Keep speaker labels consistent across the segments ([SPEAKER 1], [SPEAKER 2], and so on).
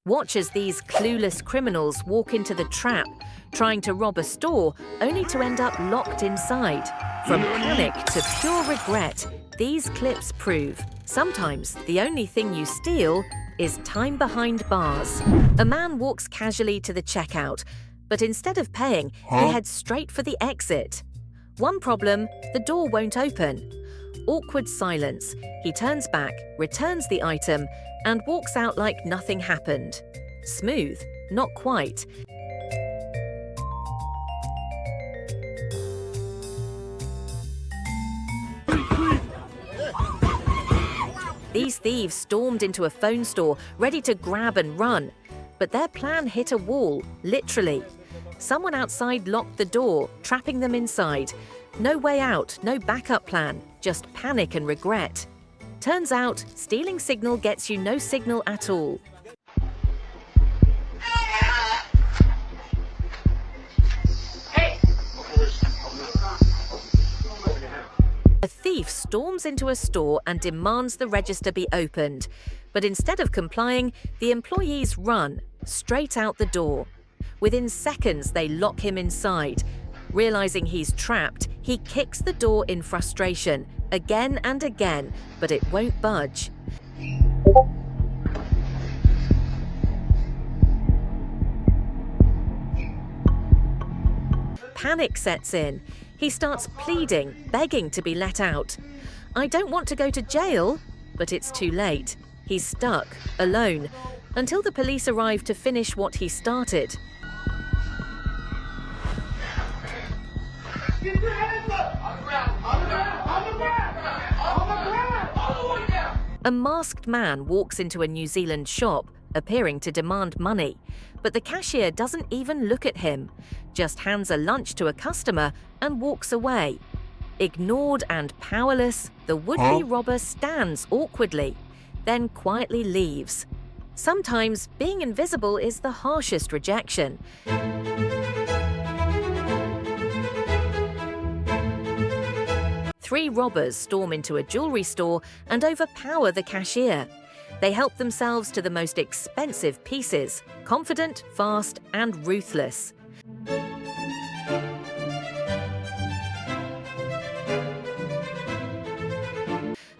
[SPEAKER 1] Watch as these clueless criminals walk into the trap, trying to rob a store, only to end up locked inside. From panic to pure regret, these clips prove sometimes the only thing you steal is time behind bars. A man walks casually to the checkout, but instead of paying, he heads straight for the exit. One problem, the door won't open. Awkward silence. He turns back, returns the item, and walks out like nothing happened. Smooth? Not quite. These thieves stormed into a phone store, ready to grab and run. But their plan hit a wall, literally. Someone outside locked the door, trapping them inside. No way out, no backup plan, just panic and regret. Turns out, stealing signal gets you no signal at all. A thief storms into a store and demands the register be opened. But instead of complying, the employees run, straight out the door. Within seconds, they lock him inside. Realizing he's trapped, he kicks the door in frustration, again and again, but it won't budge. Panic sets in. He starts pleading, begging to be let out. "I don't want to go to jail," but it's too late. He's stuck, alone, until the police arrive to finish what he started.
[SPEAKER 2] Get your hands up! On the ground! On the ground! On the ground! On the ground! All the way down!
[SPEAKER 1] A masked man walks into a New Zealand shop, appearing to demand money. But the cashier doesn't even look at him, just hands a lunch to a customer and walks away. Ignored and powerless, the would-be robber stands awkwardly, then quietly leaves. Sometimes being invisible is the harshest rejection. Three robbers storm into a jewelry store and overpower the cashier. They help themselves to the most expensive pieces, confident, fast, and ruthless.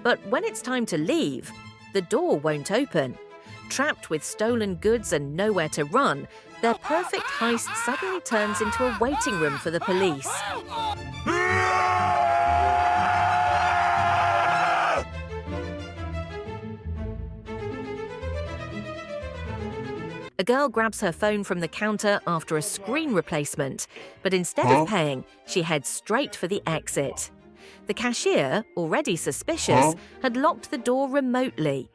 [SPEAKER 1] But when it's time to leave, the door won't open. Trapped with stolen goods and nowhere to run, their perfect heist suddenly turns into a waiting room for the police. A girl grabs her phone from the counter after a screen replacement, but instead of paying, she heads straight for the exit. The cashier, already suspicious, had locked the door remotely.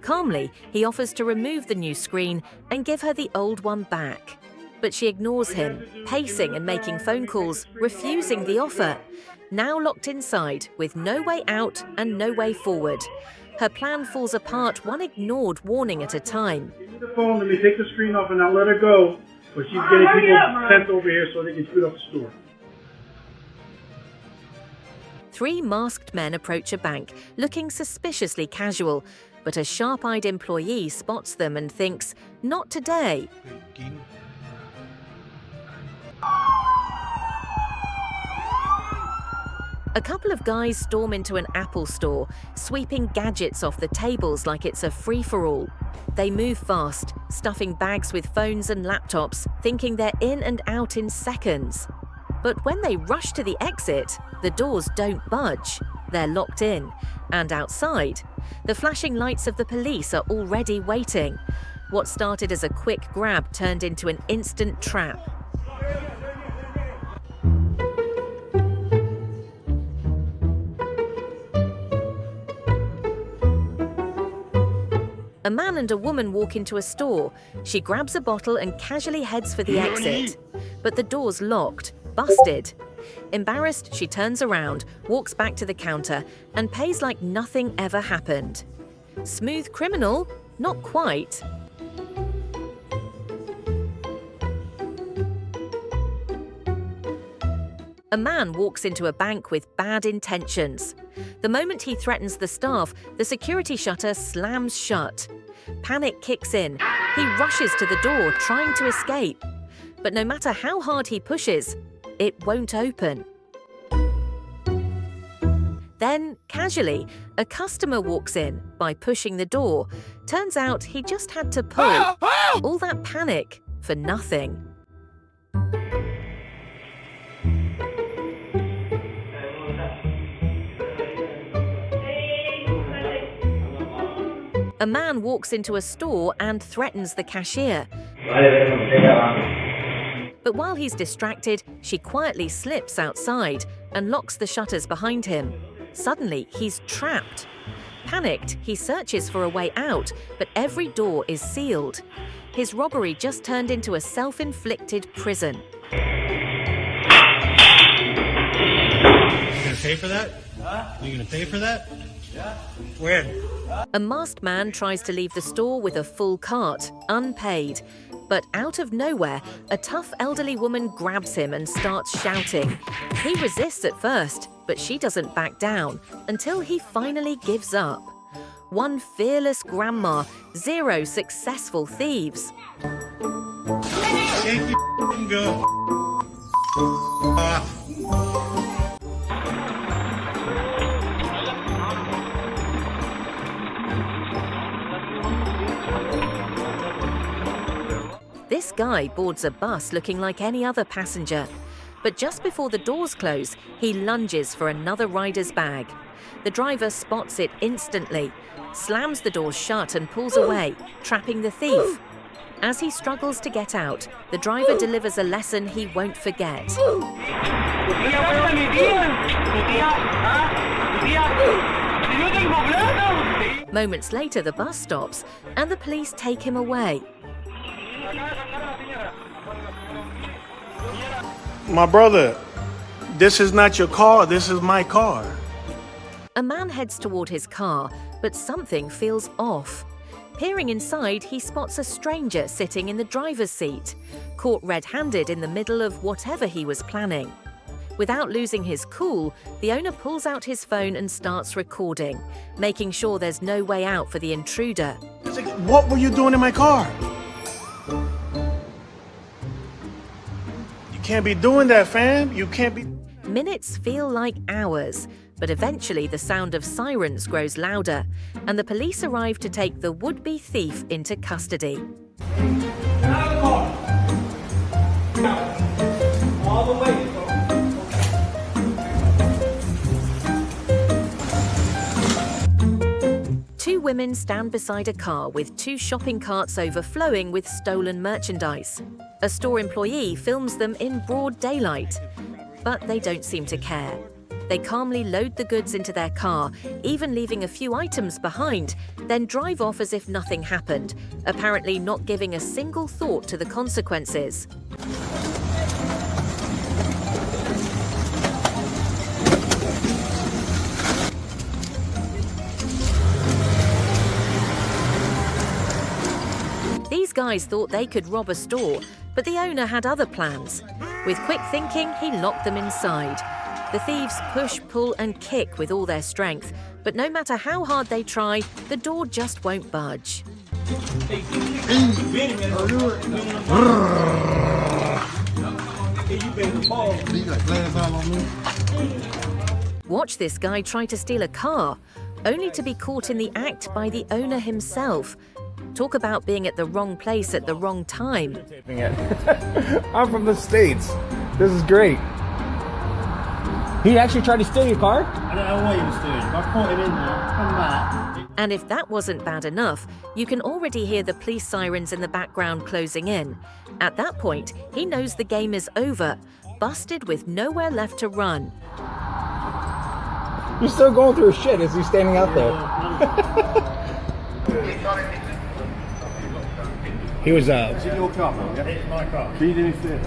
[SPEAKER 1] Calmly, he offers to remove the new screen and give her the old one back. But she ignores him, pacing and making phone calls, refusing the offer. Now locked inside, with no way out and no way forward. Her plan falls apart, one ignored warning at a time.
[SPEAKER 3] Give me the phone, let me take the screen off and I'll let her go. But she's getting people sent over here so they can shoot off the store.
[SPEAKER 1] Three masked men approach a bank, looking suspiciously casual. But a sharp-eyed employee spots them and thinks, "Not today." A couple of guys storm into an Apple store, sweeping gadgets off the tables like it's a free-for-all. They move fast, stuffing bags with phones and laptops, thinking they're in and out in seconds. But when they rush to the exit, the doors don't budge. They're locked in. And outside, the flashing lights of the police are already waiting. What started as a quick grab turned into an instant trap. A man and a woman walk into a store. She grabs a bottle and casually heads for the exit. But the door's locked, busted. Embarrassed, she turns around, walks back to the counter, and pays like nothing ever happened. Smooth criminal? Not quite. A man walks into a bank with bad intentions. The moment he threatens the staff, the security shutter slams shut. Panic kicks in. He rushes to the door, trying to escape. But no matter how hard he pushes, it won't open. Then, casually, a customer walks in by pushing the door. Turns out he just had to pull. All that panic for nothing. A man walks into a store and threatens the cashier. But while he's distracted, she quietly slips outside and locks the shutters behind him. Suddenly, he's trapped. Panicked, he searches for a way out, but every door is sealed. His robbery just turned into a self-inflicted prison.
[SPEAKER 4] You gonna pay for that? Huh? You gonna pay for that? Yeah. When?
[SPEAKER 1] A masked man tries to leave the store with a full cart, unpaid. But out of nowhere, a tough elderly woman grabs him and starts shouting. He resists at first, but she doesn't back down until he finally gives up. One fearless grandma, 0 successful thieves.
[SPEAKER 4] Thank you, girl.
[SPEAKER 1] This guy boards a bus looking like any other passenger. But just before the doors close, he lunges for another rider's bag. The driver spots it instantly, slams the doors shut and pulls away, trapping the thief. As he struggles to get out, the driver delivers a lesson he won't forget. Moments later, the bus stops and the police take him away.
[SPEAKER 5] My brother, this is not your car, this is my car.
[SPEAKER 1] A man heads toward his car, but something feels off. Peering inside, he spots a stranger sitting in the driver's seat, caught red-handed in the middle of whatever he was planning. Without losing his cool, the owner pulls out his phone and starts recording, making sure there's no way out for the intruder.
[SPEAKER 5] What were you doing in my car? You can't be doing that, fam. You can't be...
[SPEAKER 1] Minutes feel like hours, but eventually the sound of sirens grows louder, and the police arrive to take the would-be thief into custody.
[SPEAKER 2] All the way.
[SPEAKER 1] Two women stand beside a car with 2 shopping carts overflowing with stolen merchandise. A store employee films them in broad daylight, but they don't seem to care. They calmly load the goods into their car, even leaving a few items behind, then drive off as if nothing happened, apparently not giving a single thought to the consequences. These guys thought they could rob a store, but the owner had other plans. With quick thinking, he locked them inside. The thieves push, pull, and kick with all their strength, but no matter how hard they try, the door just won't budge. Watch this guy try to steal a car, only to be caught in the act by the owner himself. Talk about being at the wrong place at the wrong time.
[SPEAKER 6] I'm from the States. This is great. He actually tried to steal your car?
[SPEAKER 4] I don't know what he was doing. I caught him in there. Come back.
[SPEAKER 1] And if that wasn't bad enough, you can already hear the police sirens in the background closing in. At that point, he knows the game is over, busted with nowhere left to run.
[SPEAKER 6] You're still going through shit as he's standing out there. He was
[SPEAKER 4] Is it your car, man? Yeah? It's my car.
[SPEAKER 5] He didn't fit.